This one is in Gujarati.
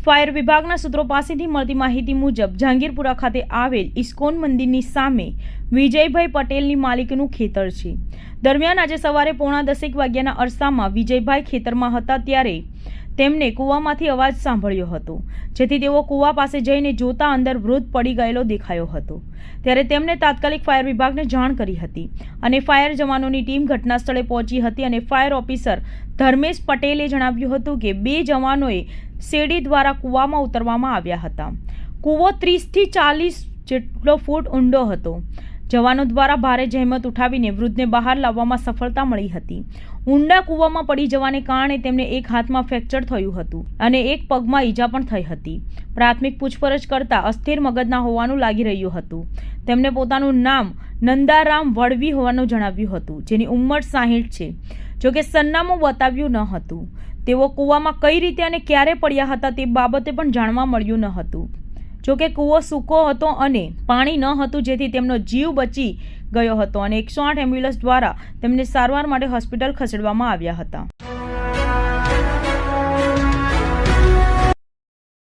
ફાયર વિભાગના સૂત્રો પાસેથી મળતી માહિતી મુજબ જહાંગીરપુરા ખાતે આવેલ ઇસ્કોન મંદિરની સામે વિજયભાઈ પટેલની માલિકીનું ખેતર છે. દરમિયાન આજે સવારે 9:45 વાગ્યાના અરસામાં વિજયભાઈ ખેતરમાં હતા ત્યારે તેમને કૂવામાંથી અવાજ સાંભળ્યો હતો, જેથી તેઓ કૂવા પાસે જઈને જોતા અંદર વૃદ્ધ પડી ગયેલો દેખાયો હતો. ત્યારે તેમણે તાત્કાલિક ફાયર વિભાગને જાણ કરી હતી અને ફાયર જવાનોની ટીમ ઘટના સ્થળે પહોંચી હતી અને ફાયર ઓફિસર ધર્મેશ પટેલે જણાવ્યું હતું કે 2 જવાનોએ સીડી દ્વારા કૂવામાં ઉતરવામાં આવ્યા હતા. કૂવો 30 થી 40 જેટલો ફૂટ ઊંડો હતો. જવાનો દ્વારા ભારે જહેમત ઉઠાવીને વૃદ્ધને બહાર લાવવામાં સફળતા મળી હતી. ઊંડા કૂવામાં પડી જવાને કારણે તેમને એક હાથમાં ફ્રેક્ચર થયું હતું અને એક પગમાં ઈજા પણ થઈ હતી. પ્રાથમિક પૂછપરછ કરતા અસ્થિર મગજના હોવાનું લાગી રહ્યું હતું. તેમને પોતાનું નામ નંદારામ વળવી હોવાનું જણાવ્યું હતું, જેની ઉંમર 60 છે. જોકે સરનામું બતાવ્યું ન હતું. તેઓ કૂવામાં કઈ રીતે અને ક્યારે પડ્યા હતા તે બાબતે પણ જાણવા મળ્યું ન હતું. જોકે કૂવો સૂકો હતો અને પાણી ન હતું, જેથી તેમનો જીવ બચી ગયો હતો અને 108 એમ્બ્યુલન્સ દ્વારા તેમને સારવાર માટે હોસ્પિટલ ખસેડવામાં આવ્યા હતા.